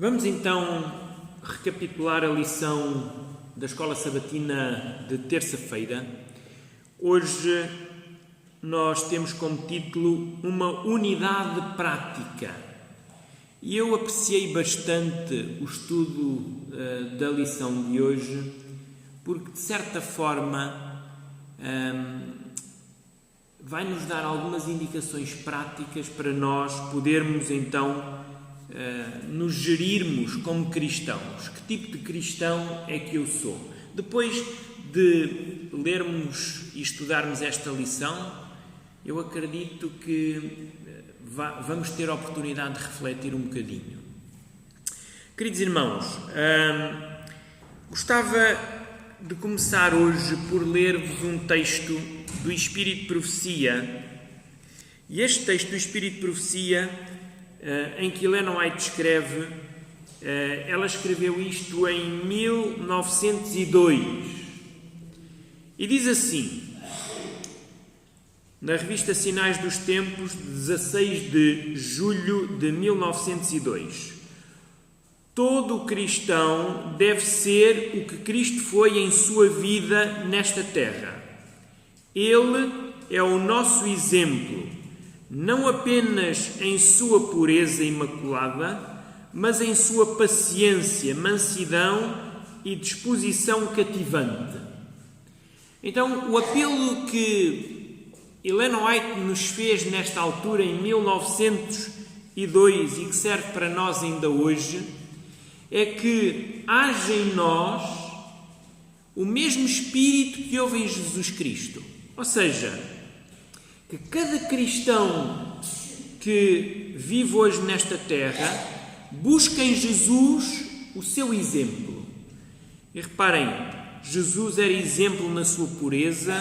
Vamos então recapitular a lição da Escola Sabatina de terça-feira. Hoje nós temos como título uma unidade prática. E eu apreciei bastante o estudo da lição de hoje, porque de certa forma vai nos dar algumas indicações práticas para nós podermos então nos gerirmos como cristãos. Que tipo de cristão é que eu sou? Depois de lermos e estudarmos esta lição, eu acredito que vamos ter a oportunidade de refletir um bocadinho. Queridos irmãos, gostava de começar hoje por ler-vos um texto do Espírito de Profecia. E este texto do Espírito de Profecia, em que Ellen White escreve, ela escreveu isto em 1902. E diz assim, na revista Sinais dos Tempos, de 16 de julho de 1902. Todo cristão deve ser o que Cristo foi em sua vida nesta terra. Ele é o nosso exemplo, não apenas em sua pureza imaculada, mas em sua paciência, mansidão e disposição cativante. Então, o apelo que Ellen White nos fez nesta altura, em 1902, e que serve para nós ainda hoje, é que haja em nós o mesmo Espírito que houve em Jesus Cristo. Ou seja, que cada cristão que vive hoje nesta terra busca em Jesus o seu exemplo. E reparem, Jesus era exemplo na sua pureza,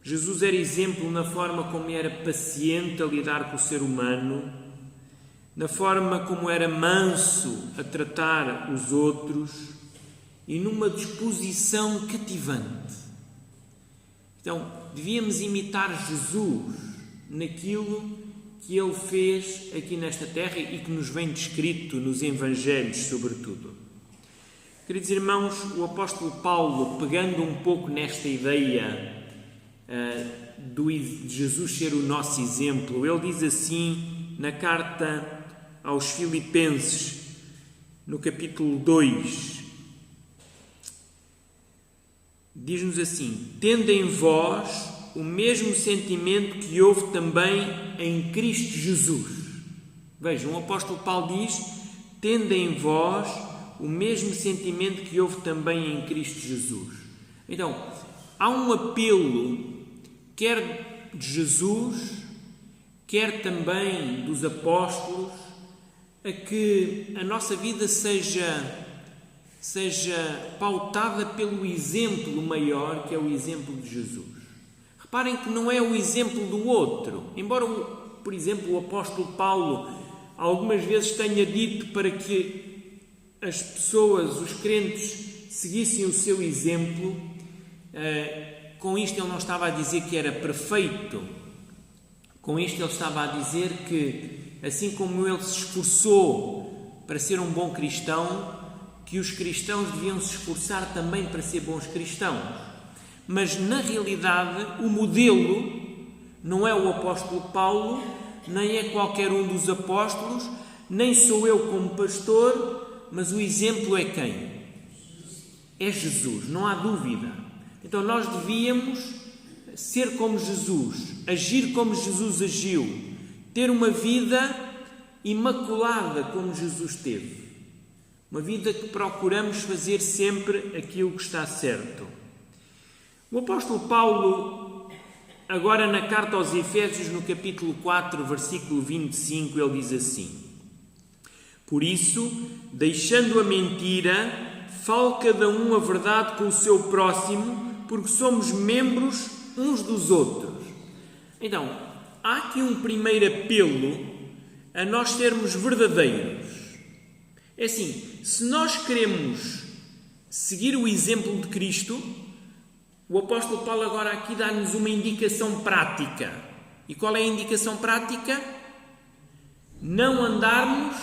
Jesus era exemplo na forma como era paciente a lidar com o ser humano, na forma como era manso a tratar os outros e numa disposição cativante. Então, devíamos imitar Jesus naquilo que Ele fez aqui nesta terra e que nos vem descrito nos Evangelhos, sobretudo. Queridos irmãos, o apóstolo Paulo, pegando um pouco nesta ideia de Jesus ser o nosso exemplo, ele diz assim na carta aos Filipenses, no capítulo 2, diz-nos assim: tende em vós o mesmo sentimento que houve também em Cristo Jesus. Vejam, o apóstolo Paulo diz: tende em vós o mesmo sentimento que houve também em Cristo Jesus. Então, há um apelo, quer de Jesus, quer também dos apóstolos, a que a nossa vida seja pautada pelo exemplo maior, que é o exemplo de Jesus. Reparem que não é o exemplo do outro. Embora, por exemplo, o apóstolo Paulo algumas vezes tenha dito para que as pessoas, os crentes, seguissem o seu exemplo, com isto ele não estava a dizer que era perfeito. Com isto ele estava a dizer que, assim como ele se esforçou para ser um bom cristão, que os cristãos deviam se esforçar também para ser bons cristãos. Mas, na realidade, o modelo não é o apóstolo Paulo, nem é qualquer um dos apóstolos, nem sou eu como pastor, mas o exemplo é quem? É Jesus, não há dúvida. Então, nós devíamos ser como Jesus, agir como Jesus agiu, ter uma vida imaculada como Jesus teve. Uma vida que procuramos fazer sempre aquilo que está certo. O apóstolo Paulo, agora na carta aos Efésios, no capítulo 4, versículo 25, ele diz assim: por isso, deixando a mentira, fale cada um a verdade com o seu próximo, porque somos membros uns dos outros. Então, há aqui um primeiro apelo a nós sermos verdadeiros. É assim, se nós queremos seguir o exemplo de Cristo, o apóstolo Paulo agora aqui dá-nos uma indicação prática. E qual é a indicação prática? Não andarmos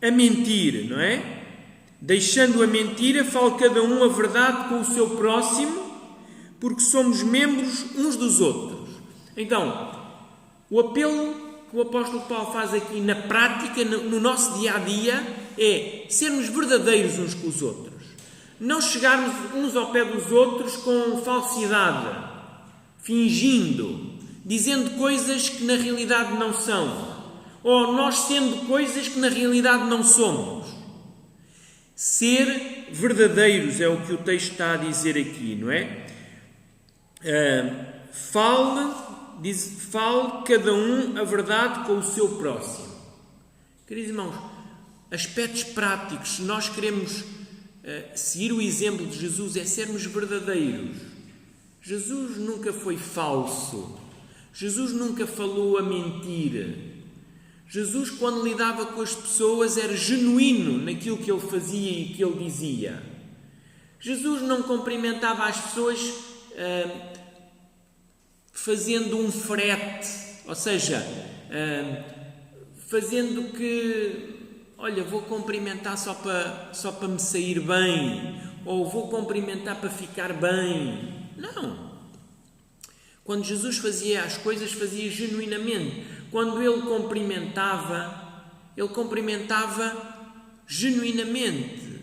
a mentir, não é? Deixando a mentira, fale cada um a verdade com o seu próximo, porque somos membros uns dos outros. Então, o apelo que o apóstolo Paulo faz aqui na prática, no nosso dia-a-dia, é sermos verdadeiros uns com os outros. Não chegarmos uns ao pé dos outros com falsidade, fingindo, dizendo coisas que na realidade não são, ou nós sendo coisas que na realidade não somos. Ser verdadeiros é o que o texto está a dizer aqui, não é? Fale cada um a verdade com o seu próximo. Queridos irmãos, aspectos práticos, se nós queremos seguir o exemplo de Jesus, é sermos verdadeiros. Jesus nunca foi falso. Jesus nunca falou a mentira. Jesus, quando lidava com as pessoas, era genuíno naquilo que ele fazia e que ele dizia. Jesus não cumprimentava as pessoas fazendo um frete, ou seja, fazendo que, olha, vou cumprimentar só para me sair bem, ou vou cumprimentar para ficar bem. Não. Quando Jesus fazia as coisas, fazia genuinamente. Quando ele cumprimentava genuinamente,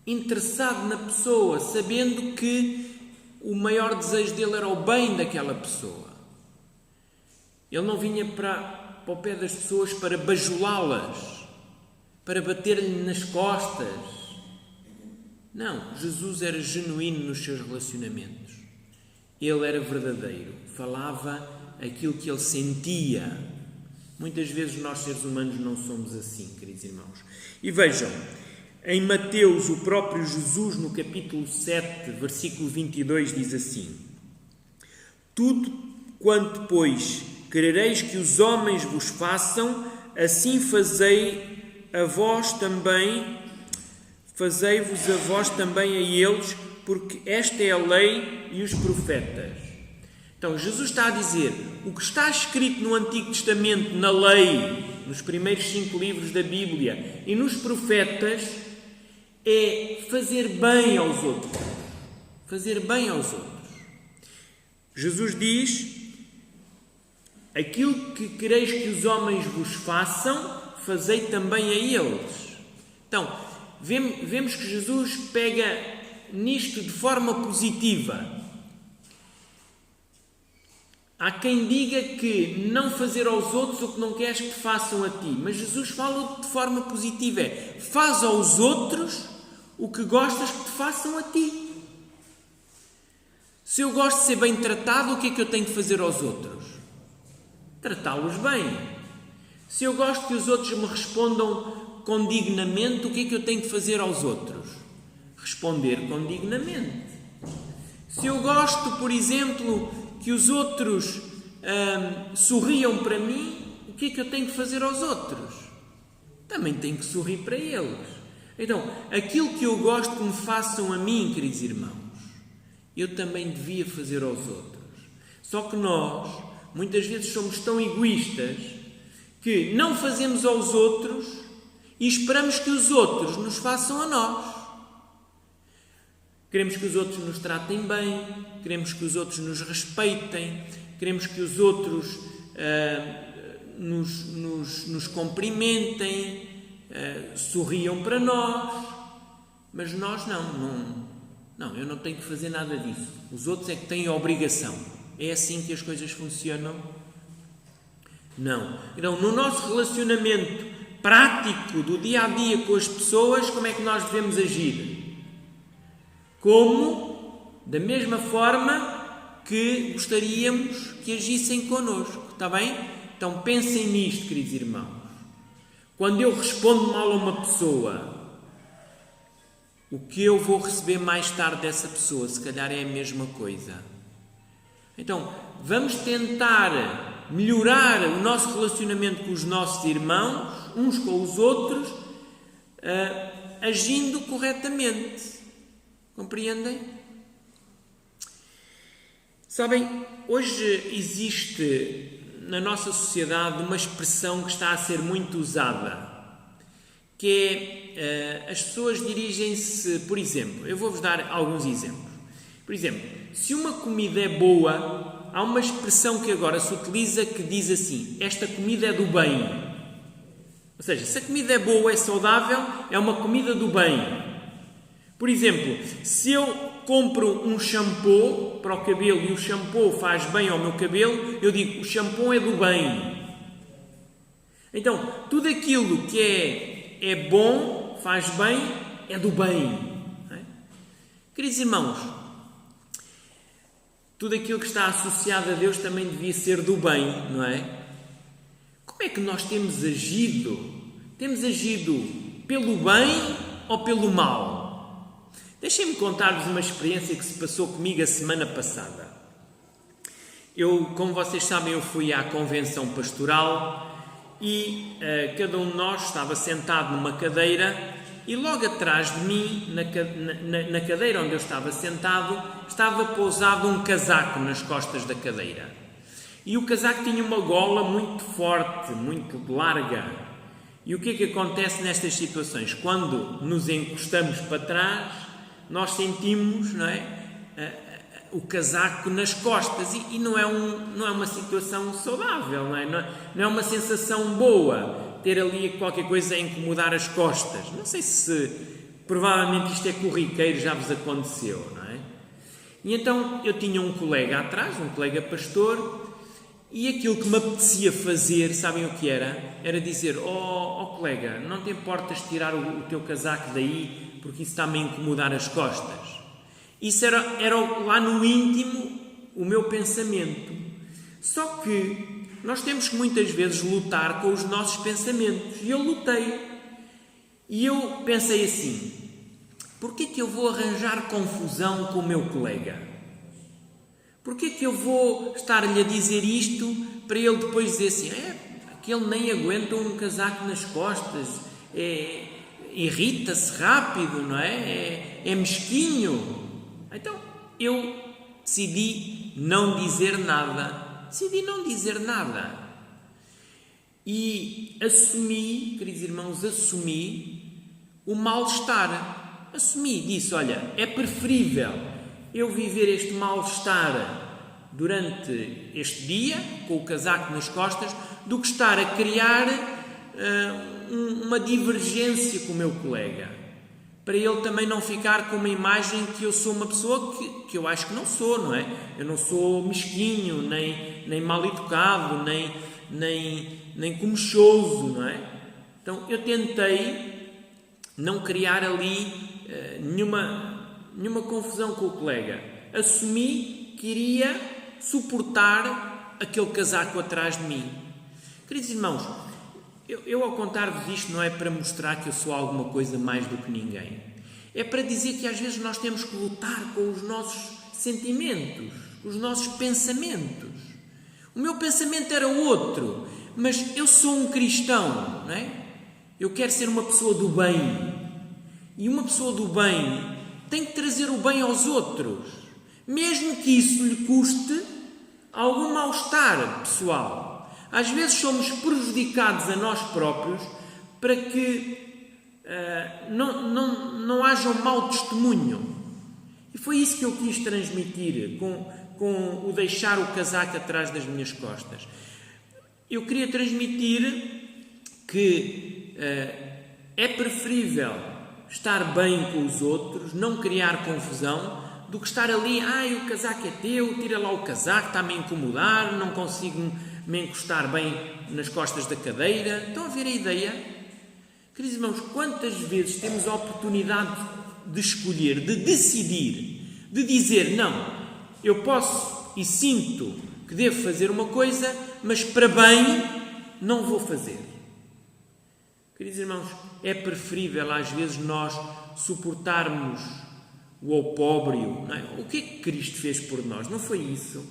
interessado na pessoa, sabendo que o maior desejo dele era o bem daquela pessoa. Ele não vinha para o pé das pessoas para bajulá-las, para bater-lhe nas costas. Não, Jesus era genuíno nos seus relacionamentos. Ele era verdadeiro, falava aquilo que ele sentia. Muitas vezes nós, seres humanos, não somos assim, queridos irmãos. E vejam, em Mateus, o próprio Jesus, no capítulo 7, versículo 22, diz assim: tudo quanto, pois, querereis que os homens vos façam, assim fazei-vos a vós também a eles, porque esta é a lei e os profetas. Então, Jesus está a dizer, o que está escrito no Antigo Testamento, na lei, nos primeiros 5 livros da Bíblia e nos profetas, é fazer bem aos outros. Fazer bem aos outros. Jesus diz, aquilo que quereis que os homens vos façam, fazei também a eles. Então, vemos que Jesus pega nisto de forma positiva. Há quem diga que não fazer aos outros o que não queres que te façam a ti. Mas Jesus fala de forma positiva. Faz aos outros o que gostas que te façam a ti. Se eu gosto de ser bem tratado, o que é que eu tenho que fazer aos outros? Tratá-los bem. Se eu gosto que os outros me respondam condignamente, o que é que eu tenho que fazer aos outros? Responder condignamente. Se eu gosto, por exemplo, que os outros sorriam para mim, o que é que eu tenho que fazer aos outros? Também tenho que sorrir para eles. Então, aquilo que eu gosto que me façam a mim, queridos irmãos, eu também devia fazer aos outros. Só que nós, muitas vezes, somos tão egoístas que não fazemos aos outros e esperamos que os outros nos façam a nós. Queremos que os outros nos tratem bem, queremos que os outros nos respeitem, queremos que os outros nos cumprimentem, sorriam para nós, mas nós não, eu não tenho que fazer nada disso. Os outros é que têm a obrigação. É assim que as coisas funcionam? Não. Então, no nosso relacionamento prático do dia-a-dia com as pessoas, como é que nós devemos agir? Como, da mesma forma que gostaríamos que agissem connosco, está bem? Então pensem nisto, queridos irmãos. Quando eu respondo mal a uma pessoa, o que eu vou receber mais tarde dessa pessoa, se calhar é a mesma coisa. Então, vamos tentar melhorar o nosso relacionamento com os nossos irmãos, uns com os outros, agindo corretamente. Compreendem? Sabem, hoje existe na nossa sociedade uma expressão que está a ser muito usada, que é, as pessoas dirigem-se, por exemplo, eu vou-vos dar alguns exemplos. Por exemplo, se uma comida é boa, há uma expressão que agora se utiliza que diz assim: esta comida é do bem. Ou seja, se a comida é boa, é saudável, é uma comida do bem. Por exemplo, se eu compro um shampoo para o cabelo e o shampoo faz bem ao meu cabelo, eu digo, o shampoo é do bem. Então, tudo aquilo que é bom, faz bem, é do bem. Não é? Queridos irmãos, tudo aquilo que está associado a Deus também devia ser do bem, não é? Como é que nós temos agido? Temos agido pelo bem ou pelo mal? Deixem-me contar-vos uma experiência que se passou comigo a semana passada. Como vocês sabem, eu fui à convenção pastoral e cada um de nós estava sentado numa cadeira e logo atrás de mim, na cadeira onde eu estava sentado, estava pousado um casaco nas costas da cadeira. E o casaco tinha uma gola muito forte, muito larga. E o que é que acontece nestas situações? Quando nos encostamos para trás, nós sentimos, não é, o casaco nas costas e não é uma situação saudável, não é uma sensação boa ter ali qualquer coisa a incomodar as costas. Não sei se, provavelmente isto é corriqueiro, já vos aconteceu, não é? E então eu tinha um colega atrás, um colega pastor, e aquilo que me apetecia fazer, sabem o que era? Era dizer, colega, não te importas tirar o teu casaco daí, porque isso está-me a incomodar as costas. Isso era lá no íntimo o meu pensamento. Só que nós temos que muitas vezes lutar com os nossos pensamentos. E eu lutei. E eu pensei assim, porquê que eu vou arranjar confusão com o meu colega? Porquê que eu vou estar-lhe a dizer isto para ele depois dizer assim, que ele nem aguenta um casaco nas costas, irrita-se rápido, não é? É mesquinho. Então, eu decidi não dizer nada. E assumi, queridos irmãos, o mal-estar. Disse, olha, é preferível eu viver este mal-estar durante este dia, com o casaco nas costas, do que estar a criar uma divergência com o meu colega. Para ele também não ficar com uma imagem que eu sou uma pessoa que eu acho que não sou, não é? Eu não sou mesquinho, nem mal educado, nem comichoso, não é? Então eu tentei não criar ali nenhuma confusão com o colega. Assumi que iria suportar aquele casaco atrás de mim. Queridos irmãos, eu ao contar-vos isto não é para mostrar que eu sou alguma coisa mais do que ninguém. É para dizer que às vezes nós temos que lutar com os nossos sentimentos, os nossos pensamentos. O meu pensamento era outro, mas eu sou um cristão, não é? Eu quero ser uma pessoa do bem. E uma pessoa do bem tem que trazer o bem aos outros, mesmo que isso lhe custe algum mal-estar pessoal. Às vezes somos prejudicados a nós próprios para que não haja um mau testemunho. E foi isso que eu quis transmitir com o deixar o casaco atrás das minhas costas. Eu queria transmitir que é preferível estar bem com os outros, não criar confusão, do que estar ali, o casaco é teu, tira lá o casaco, está-me a incomodar, não consigo me encostar bem nas costas da cadeira. Estão a ver a ideia? Queridos irmãos, quantas vezes temos a oportunidade de escolher, de decidir, de dizer, não, eu posso e sinto que devo fazer uma coisa, mas para bem não vou fazer. Queridos irmãos, é preferível às vezes nós suportarmos o opróbrio, não é? O que é que Cristo fez por nós? Não foi isso?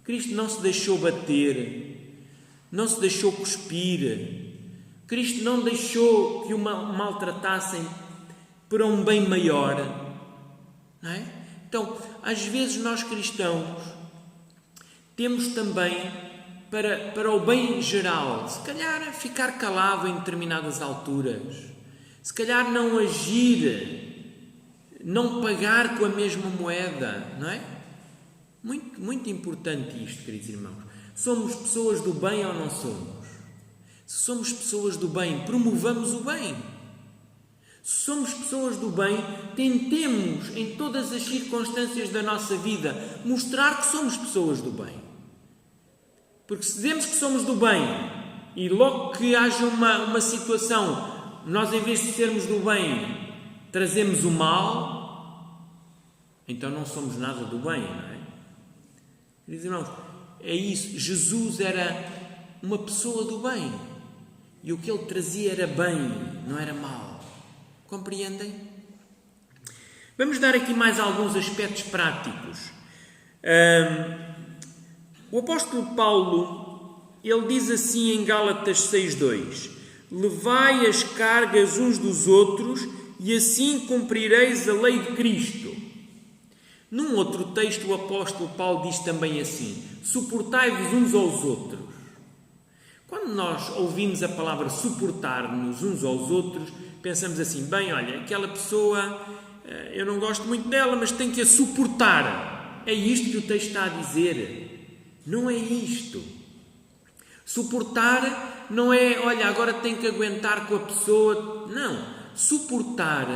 Cristo não se deixou bater, não se deixou cuspir, Cristo não deixou que o maltratassem para um bem maior, não é? Então, às vezes nós cristãos temos também para o bem geral. Se calhar ficar calado em determinadas alturas. Se calhar não agir, não pagar com a mesma moeda, não é? Muito, muito importante isto, queridos irmãos. Somos pessoas do bem ou não somos? Se somos pessoas do bem, promovamos o bem. Se somos pessoas do bem, tentemos, em todas as circunstâncias da nossa vida, mostrar que somos pessoas do bem. Porque se dizemos que somos do bem e logo que haja uma situação, nós em vez de sermos do bem, trazemos o mal, então não somos nada do bem, não é? Queridos irmãos, é isso. Jesus era uma pessoa do bem. E o que ele trazia era bem, não era mal. Compreendem? Vamos dar aqui mais alguns aspectos práticos. O apóstolo Paulo, ele diz assim em Gálatas 6:2: levai as cargas uns dos outros e assim cumprireis a lei de Cristo. Num outro texto, o apóstolo Paulo diz também assim: suportai-vos uns aos outros. Quando nós ouvimos a palavra suportar-nos uns aos outros, pensamos assim: bem, olha, aquela pessoa, eu não gosto muito dela, mas tenho que a suportar. É isto que o texto está a dizer? Não é isto. Suportar não é, olha, agora tenho que aguentar com a pessoa. Não. Suportar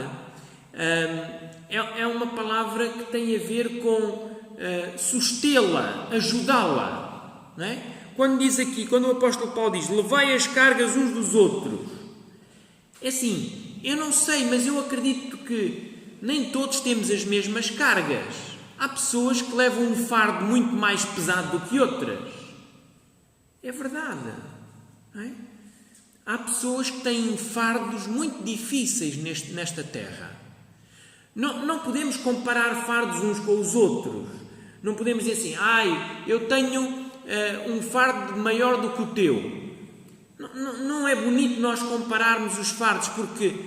é uma palavra que tem a ver com sustê-la, ajudá-la, não é? Quando diz aqui, quando o apóstolo Paulo diz, levai as cargas uns dos outros, é assim, eu não sei, mas eu acredito que nem todos temos as mesmas cargas. Há pessoas que levam um fardo muito mais pesado do que outras. É verdade, não é? Há pessoas que têm fardos muito difíceis nesta terra. Não podemos comparar fardos uns com os outros. Não podemos dizer assim, eu tenho um fardo maior do que o teu. Não é bonito nós compararmos os fardos, porque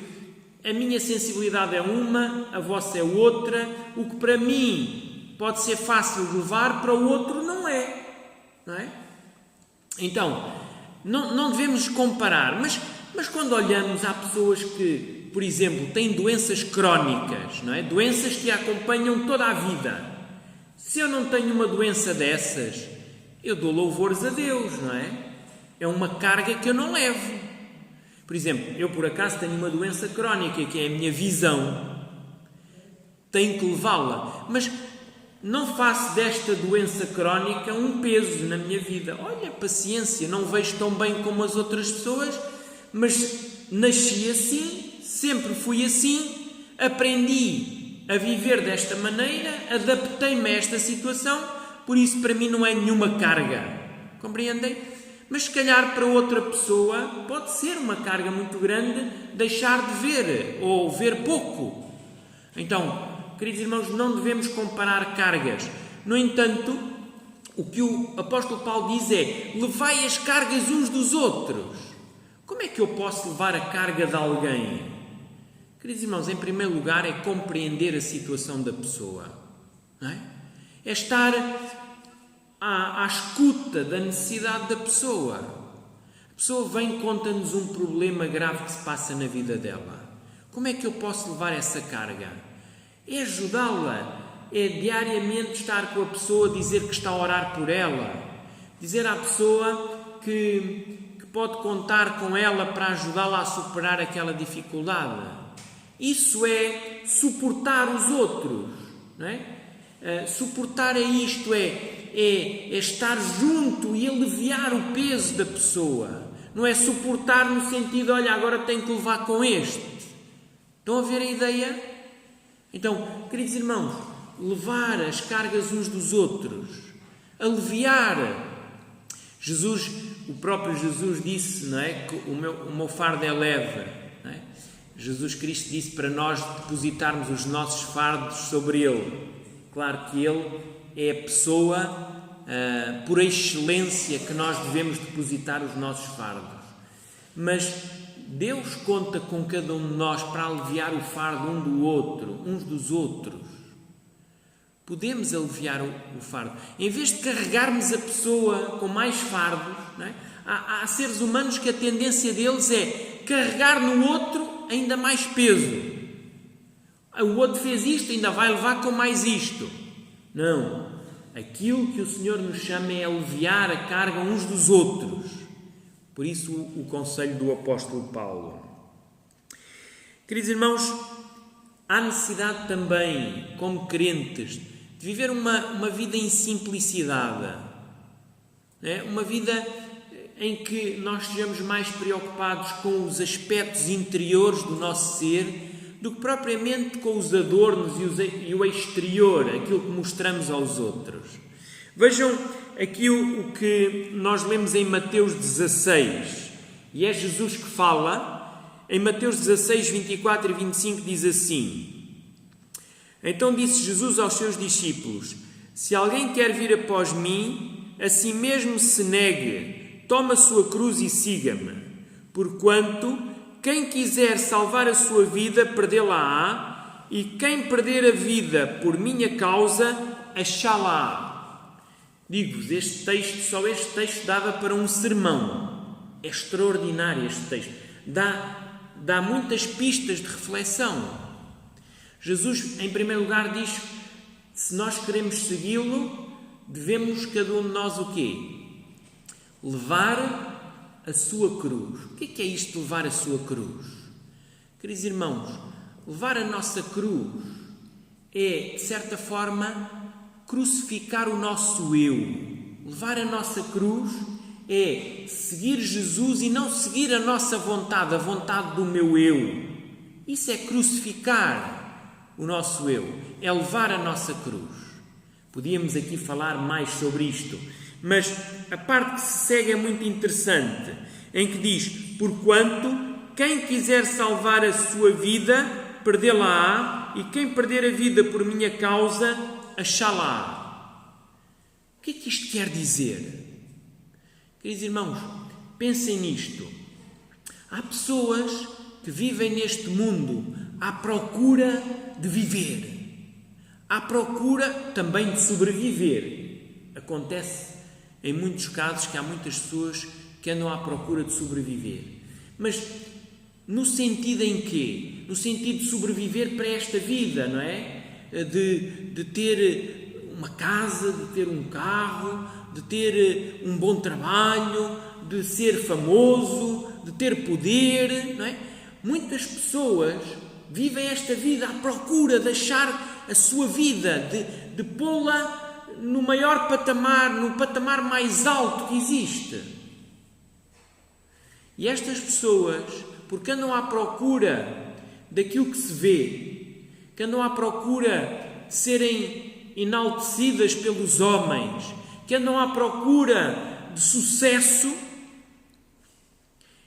a minha sensibilidade é uma, a vossa é outra. O que para mim pode ser fácil de levar, para o outro não é. Não é? Então, não devemos comparar. Mas quando olhamos, há pessoas que, por exemplo, têm doenças crónicas, não é? Doenças que a acompanham toda a vida. Se eu não tenho uma doença dessas, eu dou louvores a Deus, não é? É uma carga que eu não levo. Por exemplo, eu por acaso tenho uma doença crónica, que é a minha visão. Tenho que levá-la. Mas não faço desta doença crónica um peso na minha vida. Olha, paciência, não vejo tão bem como as outras pessoas, mas nasci assim, sempre fui assim, aprendi a viver desta maneira, adaptei-me a esta situação, por isso para mim não é nenhuma carga. Compreendem? Mas se calhar para outra pessoa pode ser uma carga muito grande deixar de ver ou ver pouco. Então, queridos irmãos, não devemos comparar cargas. No entanto, o que o apóstolo Paulo diz é: levai as cargas uns dos outros. Como é que eu posso levar a carga de alguém? Queridos irmãos, em primeiro lugar é compreender a situação da pessoa. Não é? É estar à escuta da necessidade da pessoa. A pessoa vem e conta-nos um problema grave que se passa na vida dela. Como é que eu posso levar essa carga? É ajudá-la, é diariamente estar com a pessoa, dizer que está a orar por ela, dizer à pessoa que pode contar com ela para ajudá-la a superar aquela dificuldade. Isso é suportar os outros, não é? Suportar é isto, é estar junto e aliviar o peso da pessoa. Não é suportar no sentido, olha, agora tenho que levar com este. Estão a ver a ideia? Então, queridos irmãos, levar as cargas uns dos outros, aliviar. Jesus, o próprio Jesus disse, não é, que o meu fardo é leve. Não é? Jesus Cristo disse para nós depositarmos os nossos fardos sobre Ele. Claro que Ele é a pessoa por excelência que nós devemos depositar os nossos fardos. Mas Deus conta com cada um de nós para aliviar o fardo um do outro, uns dos outros. Podemos aliviar o fardo. Em vez de carregarmos a pessoa com mais fardos, não é? Há seres humanos que a tendência deles é carregar no outro ainda mais peso. O outro fez isto, ainda vai levar com mais isto. Não. Aquilo que o Senhor nos chama é aliviar a carga uns dos outros. Por isso o conselho do apóstolo Paulo. Queridos irmãos, há necessidade também, como crentes, de viver uma vida em simplicidade. Uma vida em que nós estejamos mais preocupados com os aspectos interiores do nosso ser do que propriamente com os adornos e o exterior, aquilo que mostramos aos outros. Vejam aqui o que nós lemos em Mateus 16, e é Jesus que fala. Em Mateus 16, 24 e 25 diz assim: Então disse Jesus aos seus discípulos: Se alguém quer vir após mim, a si mesmo se negue, toma a sua cruz e siga-me. Porquanto, quem quiser salvar a sua vida, perdê-la-á, e quem perder a vida por minha causa, achá-la-á. Digo-vos, só este texto dava para um sermão. É extraordinário este texto. Dá muitas pistas de reflexão. Jesus, em primeiro lugar, diz que se nós queremos segui-lo, devemos cada um de nós o quê? Levar a sua cruz. O que é isto de levar a sua cruz? Queridos irmãos, levar a nossa cruz é, de certa forma, crucificar o nosso eu. Levar a nossa cruz é seguir Jesus e não seguir a nossa vontade, a vontade do meu eu. Isso é crucificar o nosso eu, é levar a nossa cruz. Podíamos aqui falar mais sobre isto, mas a parte que se segue é muito interessante, em que diz: Porquanto, quem quiser salvar a sua vida, perdê-la-á, e quem perder a vida por minha causa, achá-la-á. O que é que isto quer dizer? Queridos irmãos, pensem nisto. Há pessoas que vivem neste mundo à procura de viver, à procura também de sobreviver. Acontece em muitos casos que há muitas pessoas que andam à procura de sobreviver. Mas no sentido em quê? No sentido de sobreviver para esta vida, não é? De ter uma casa, de ter um carro, de ter um bom trabalho, de ser famoso, de ter poder, não é? Muitas pessoas vivem esta vida à procura de achar a sua vida, de pô-la no maior patamar, no patamar mais alto que existe. E estas pessoas, porque andam à procura daquilo que se vê, que andam à procura de serem enaltecidas pelos homens, que andam à procura de sucesso,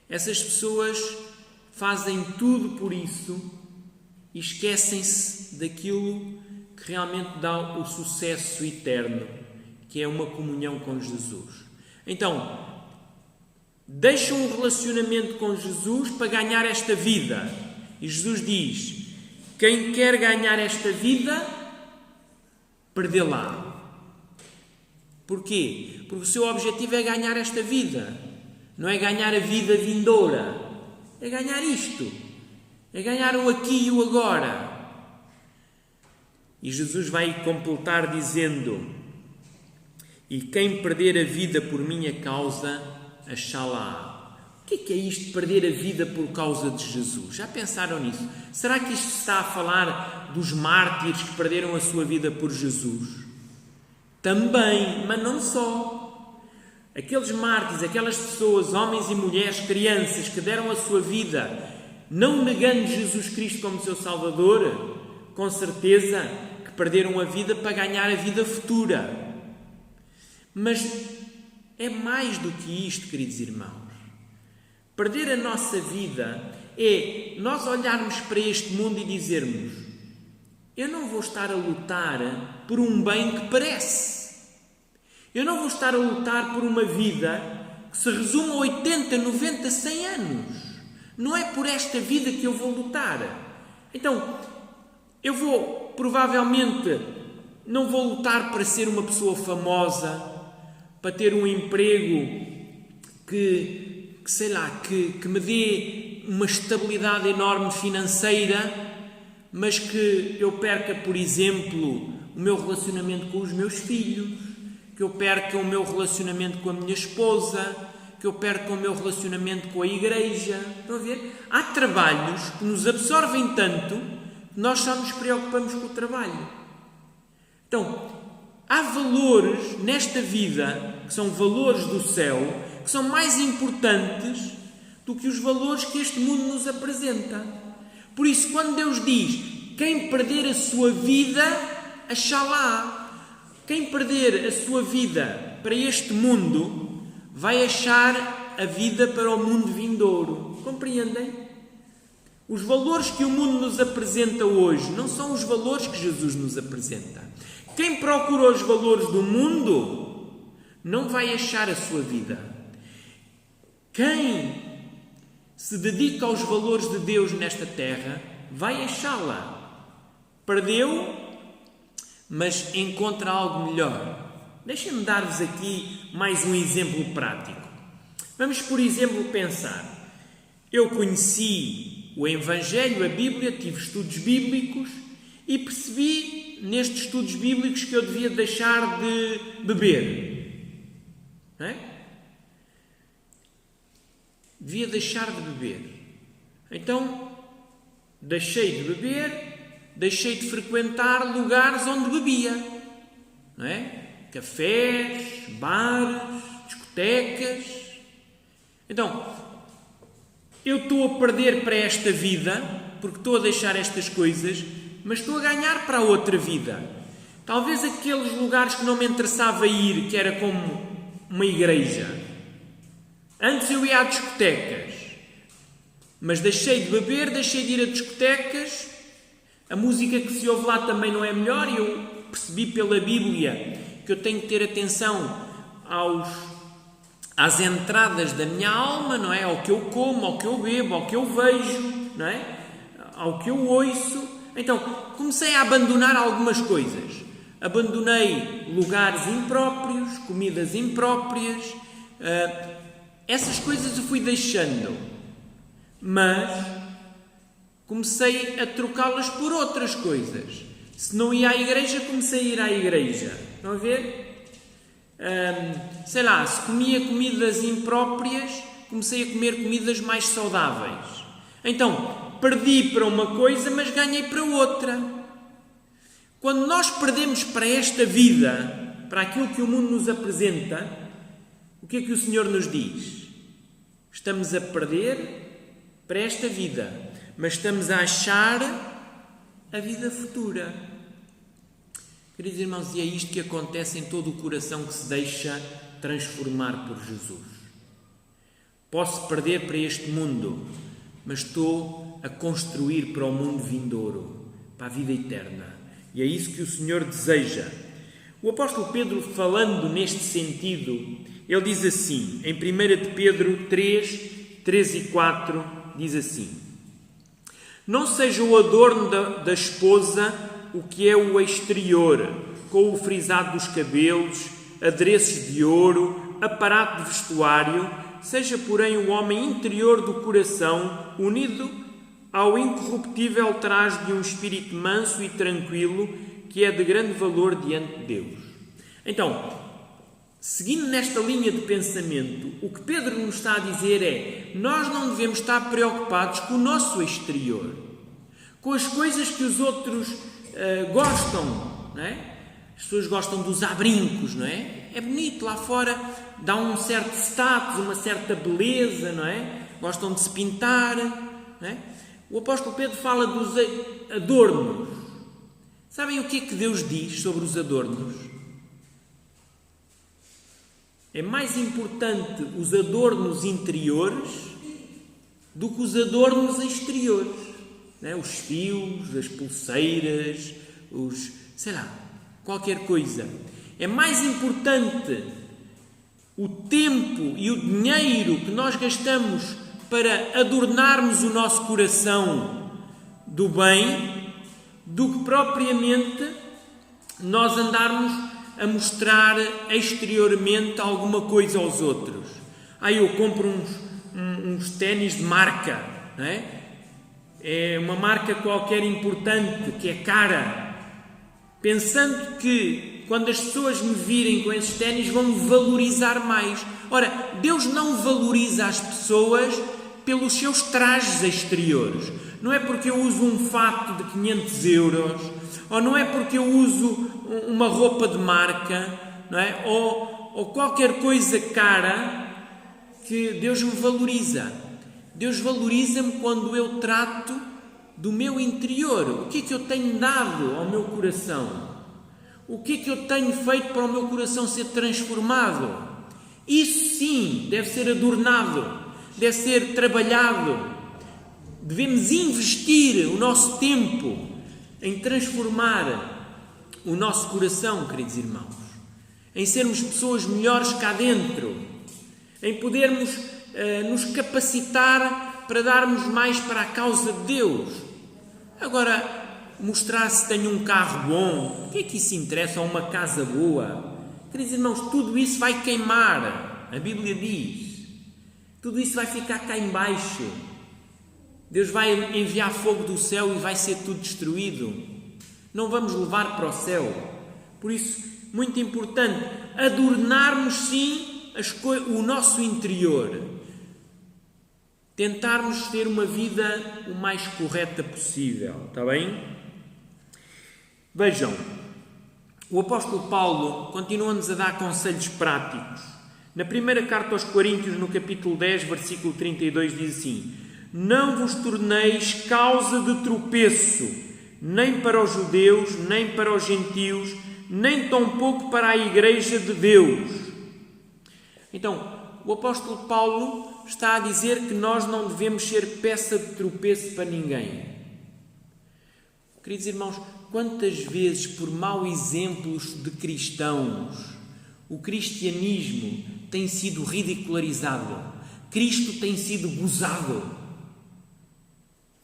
essas pessoas fazem tudo por isso e esquecem-se daquilo que realmente dá o sucesso eterno, que é uma comunhão com Jesus. Então, deixam um relacionamento com Jesus para ganhar esta vida. E Jesus diz: quem quer ganhar esta vida, perdê-la. Porquê? Porque o seu objetivo é ganhar esta vida. Não é ganhar a vida vindoura. É ganhar isto. É ganhar o aqui e o agora. E Jesus vai completar dizendo: e quem perder a vida por minha causa, achá-la. O que é isto de perder a vida por causa de Jesus? Já pensaram nisso? Será que isto está a falar dos mártires que perderam a sua vida por Jesus? Também, mas não só. Aqueles mártires, aquelas pessoas, homens e mulheres, crianças, que deram a sua vida não negando Jesus Cristo como seu Salvador, com certeza que perderam a vida para ganhar a vida futura. Mas é mais do que isto, queridos irmãos. Perder a nossa vida é nós olharmos para este mundo e dizermos: eu não vou estar a lutar por um bem que parece. Eu não vou estar a lutar por uma vida que se resume a 80, 90, 100 anos. Não é por esta vida que eu vou lutar. Então, eu vou provavelmente não vou lutar para ser uma pessoa famosa, para ter um emprego que me dê uma estabilidade enorme financeira, mas que eu perca, por exemplo, o meu relacionamento com os meus filhos, que eu perca o meu relacionamento com a minha esposa, que eu perca o meu relacionamento com a igreja. Estão a ver? Há trabalhos que nos absorvem tanto que nós só nos preocupamos com o trabalho. Então, há valores nesta vida, que são valores do céu, que são mais importantes do que os valores que este mundo nos apresenta. Por isso, quando Deus diz, quem perder a sua vida, achá-la. Quem perder a sua vida para este mundo, vai achar a vida para o mundo vindouro. Compreendem? Os valores que o mundo nos apresenta hoje não são os valores que Jesus nos apresenta. Quem procura os valores do mundo não vai achar a sua vida. Quem se dedica aos valores de Deus nesta terra vai achá-la. Perdeu, mas encontra algo melhor. Deixem-me dar-vos aqui mais um exemplo prático. Vamos, por exemplo, pensar. Eu conheci o Evangelho, a Bíblia, tive estudos bíblicos e percebi nestes estudos bíblicos que eu devia deixar de beber. Não é? Devia deixar de beber. Então, deixei de beber, deixei de frequentar lugares onde bebia. Não é? Cafés, bares, discotecas. Então, eu estou a perder para esta vida, porque estou a deixar estas coisas, mas estou a ganhar para a outra vida. Talvez aqueles lugares que não me interessava ir, que era como uma igreja. Antes eu ia a discotecas, mas deixei de beber, deixei de ir a discotecas. A música que se ouve lá também não é melhor e eu percebi pela Bíblia que eu tenho que ter atenção às entradas da minha alma, não é? Ao que eu como, ao que eu bebo, ao que eu vejo, não é? Ao que eu ouço. Então, comecei a abandonar algumas coisas. Abandonei lugares impróprios, comidas impróprias. Essas coisas eu fui deixando. Mas comecei a trocá-las por outras coisas. Se não ia à igreja, comecei a ir à igreja. Estão a ver? Se comia comidas impróprias, comecei a comer comidas mais saudáveis. Então, perdi para uma coisa, mas ganhei para outra. Quando nós perdemos para esta vida, para aquilo que o mundo nos apresenta, o que é que o Senhor nos diz? Estamos a perder para esta vida, mas estamos a achar a vida futura. Queridos irmãos, e é isto que acontece em todo o coração que se deixa transformar por Jesus. Posso perder para este mundo, mas estou a construir para o mundo vindouro, para a vida eterna. E é isso que o Senhor deseja. O apóstolo Pedro, falando neste sentido, ele diz assim, em 1 de Pedro 3 e 4, diz assim: não seja o adorno da esposa o que é o exterior, com o frisado dos cabelos, adereços de ouro, aparato de vestuário, seja, porém, o homem interior do coração, unido ao incorruptível traje de um espírito manso e tranquilo, que é de grande valor diante de Deus. Então, seguindo nesta linha de pensamento, o que Pedro nos está a dizer é: nós não devemos estar preocupados com o nosso exterior, com as coisas que os outros gostam, não é? As pessoas gostam de usar brincos, não é? É bonito lá fora, dá um certo status, uma certa beleza, não é? Gostam de se pintar, não é? O apóstolo Pedro fala dos adornos. Sabem o que é que Deus diz sobre os adornos? É mais importante os adornos interiores do que os adornos exteriores. Não é? Os fios, as pulseiras, qualquer coisa. É mais importante o tempo e o dinheiro que nós gastamos para adornarmos o nosso coração do bem do que propriamente nós andarmos a mostrar exteriormente alguma coisa aos outros. Eu compro uns ténis de marca, não é? É uma marca qualquer importante, que é cara, pensando que quando as pessoas me virem com esses ténis vão me valorizar mais. Ora, Deus não valoriza as pessoas pelos seus trajes exteriores. Não é porque eu uso um fato de 500 euros, ou não é porque eu uso uma roupa de marca, não é? Ou qualquer coisa cara, que Deus me valoriza. Deus valoriza-me quando eu trato do meu interior. O que é que eu tenho dado ao meu coração? O que é que eu tenho feito para o meu coração ser transformado? Isso sim deve ser adornado, deve ser trabalhado. Devemos investir o nosso tempo em transformar o nosso coração, queridos irmãos, em sermos pessoas melhores cá dentro, em podermos nos capacitar para darmos mais para a causa de Deus. Agora, mostrar se tenho um carro bom, o que é que isso interessa? Ou uma casa boa? Queridos irmãos, tudo isso vai queimar. A Bíblia diz. Tudo isso vai ficar cá em baixo. Deus vai enviar fogo do céu e vai ser tudo destruído. Não vamos levar para o céu. Por isso, muito importante, adornarmos sim o nosso interior. Tentarmos ter uma vida o mais correta possível. Está bem? Vejam, o apóstolo Paulo continua-nos a dar conselhos práticos. Na primeira carta aos Coríntios, no capítulo 10, versículo 32, diz assim: não vos torneis causa de tropeço, nem para os judeus, nem para os gentios, nem tampouco para a igreja de Deus. Então, o apóstolo Paulo está a dizer que nós não devemos ser peça de tropeço para ninguém. Queridos irmãos, quantas vezes, por mau exemplos de cristãos, o cristianismo tem sido ridicularizado, Cristo tem sido gozado.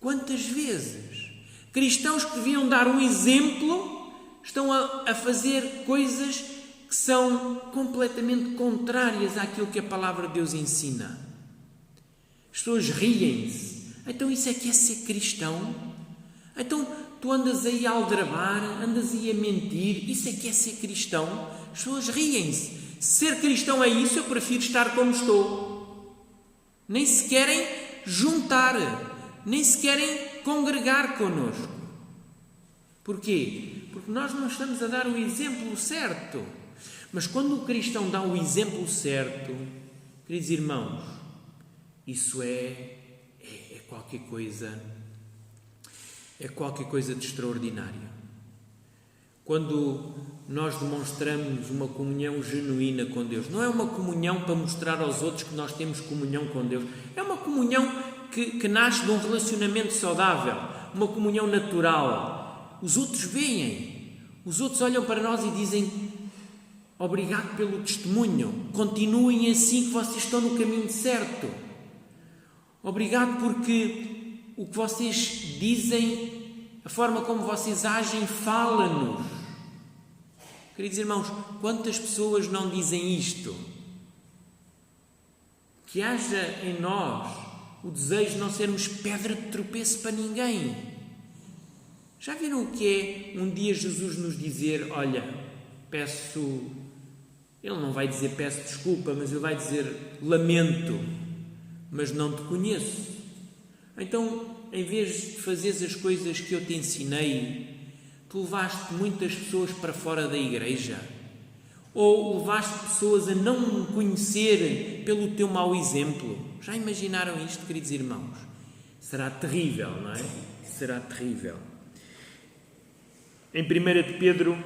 Quantas vezes? Cristãos que deviam dar um exemplo estão a fazer coisas que são completamente contrárias àquilo que a palavra de Deus ensina. As pessoas riem-se. Então isso é que é ser cristão? Então tu andas aí a aldrabar, andas aí a mentir, isso é que é ser cristão? As pessoas riem-se. Ser cristão é isso, eu prefiro estar como estou. Nem se querem juntar, nem se querem congregar connosco. Porquê? Porque nós não estamos a dar o exemplo certo. Mas quando o cristão dá o exemplo certo, queridos irmãos, isso é qualquer coisa, de extraordinário. Quando nós demonstramos uma comunhão genuína com Deus, não é uma comunhão para mostrar aos outros que nós temos comunhão com Deus, é uma comunhão que nasce de um relacionamento saudável, uma comunhão natural. Os outros veem, os outros olham para nós e dizem: obrigado pelo testemunho, continuem assim que vocês estão no caminho certo. Obrigado porque o que vocês dizem, a forma como vocês agem, fala-nos. Queridos irmãos, quantas pessoas não dizem isto? Que haja em nós o desejo de não sermos pedra de tropeço para ninguém. Já viram o que é um dia Jesus nos dizer: olha, peço... Ele não vai dizer peço desculpa, mas ele vai dizer lamento, mas não te conheço. Então, em vez de fazeres as coisas que eu te ensinei, tu levaste muitas pessoas para fora da igreja, ou levaste pessoas a não me conhecer pelo teu mau exemplo. Já imaginaram isto, queridos irmãos? Será terrível, não é? Será terrível. Em 1 de Pedro,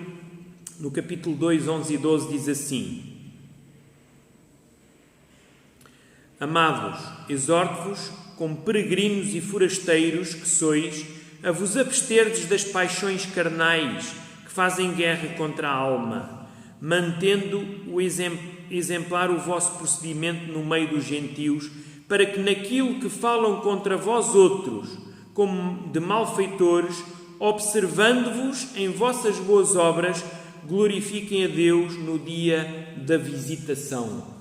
no capítulo 2, 11 e 12, diz assim: amados, exorto-vos, como peregrinos e forasteiros que sois, a vos absterdes das paixões carnais que fazem guerra contra a alma, mantendo o exemplar o vosso procedimento no meio dos gentios, para que naquilo que falam contra vós outros, como de malfeitores, observando-vos em vossas boas obras, glorifiquem a Deus no dia da visitação.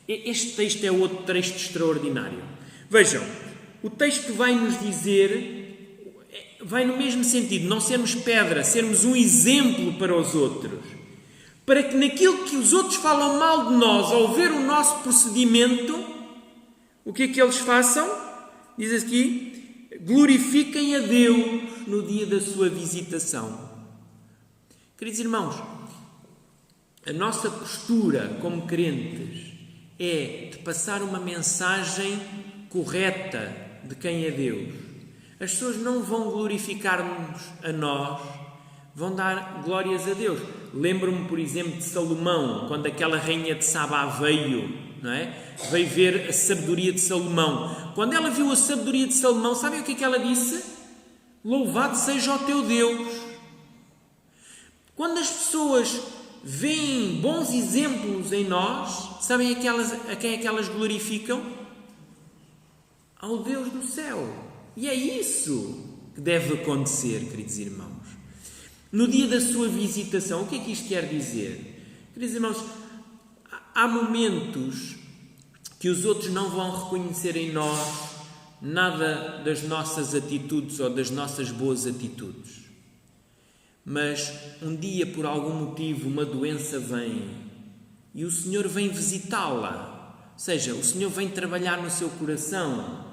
Este texto é outro texto extraordinário. Vejam, o texto vai nos dizer, vai no mesmo sentido, não sermos pedra, sermos um exemplo para os outros. Para que naquilo que os outros falam mal de nós, ao ver o nosso procedimento, o que é que eles façam? Diz aqui, glorifiquem a Deus no dia da sua visitação. Queridos irmãos, a nossa postura como crentes é de passar uma mensagem correta de quem é Deus. As pessoas não vão glorificar-nos a nós, vão dar glórias a Deus. Lembro-me, por exemplo, de Salomão, quando aquela rainha de Sabá veio, não é? Veio ver a sabedoria de Salomão. Quando ela viu a sabedoria de Salomão, sabem o que é que ela disse? Louvado seja o teu Deus. Quando as pessoas veem bons exemplos em nós, sabem a quem é que elas glorificam? Ao Deus do céu. E é isso que deve acontecer, queridos irmãos. No dia da sua visitação, o que é que isto quer dizer? Queridos irmãos, há momentos que os outros não vão reconhecer em nós nada das nossas atitudes ou das nossas boas atitudes. Mas um dia, por algum motivo, uma doença vem e o Senhor vem visitá-la. Ou seja, o Senhor vem trabalhar no seu coração,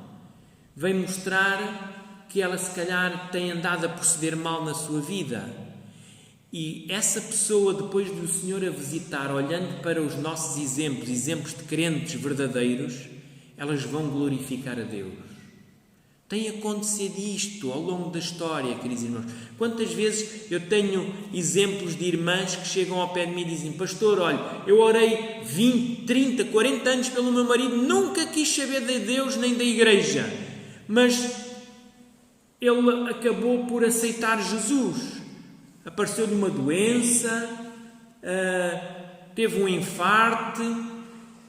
vem mostrar que ela se calhar tem andado a proceder mal na sua vida. E essa pessoa, depois do Senhor a visitar, olhando para os nossos exemplos, exemplos de crentes verdadeiros, elas vão glorificar a Deus. Tem acontecido isto ao longo da história, queridos irmãos. Quantas vezes eu tenho exemplos de irmãs que chegam ao pé de mim e dizem: pastor, olha, eu orei 20, 30, 40 anos pelo meu marido, nunca quis saber de Deus nem da igreja, mas ele acabou por aceitar Jesus. Apareceu-lhe uma doença, teve um infarto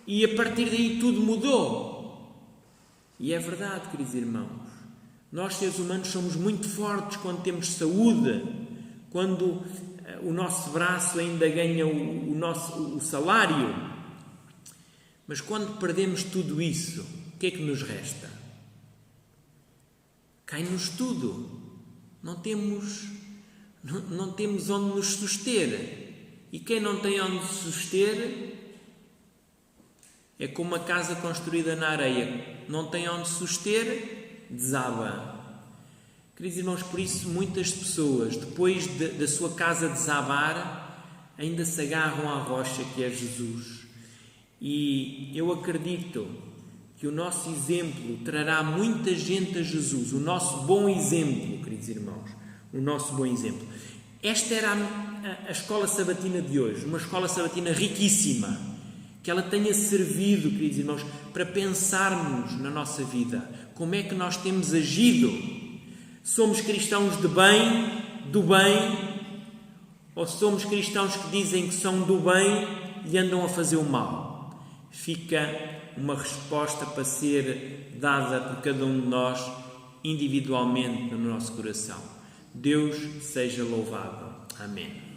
e a partir daí tudo mudou. E é verdade, queridos irmãos. Nós, seres humanos, somos muito fortes quando temos saúde, quando o nosso braço ainda ganha o salário. Mas quando perdemos tudo isso, o que é que nos resta? Cai-nos tudo. Não temos onde nos suster. E quem não tem onde se suster é como uma casa construída na areia. Não tem onde suster, desaba. Queridos irmãos, por isso muitas pessoas, depois da sua casa desabar, ainda se agarram à rocha que é Jesus. E eu acredito que o nosso exemplo trará muita gente a Jesus. O nosso bom exemplo, queridos irmãos. O nosso bom exemplo. Esta era a escola sabatina de hoje, uma escola sabatina riquíssima, que ela tenha servido, queridos irmãos, para pensarmos na nossa vida, como é que nós temos agido. Somos cristãos de bem, do bem, ou somos cristãos que dizem que são do bem e andam a fazer o mal? Fica uma resposta para ser dada por cada um de nós individualmente no nosso coração. Deus seja louvado. Amém.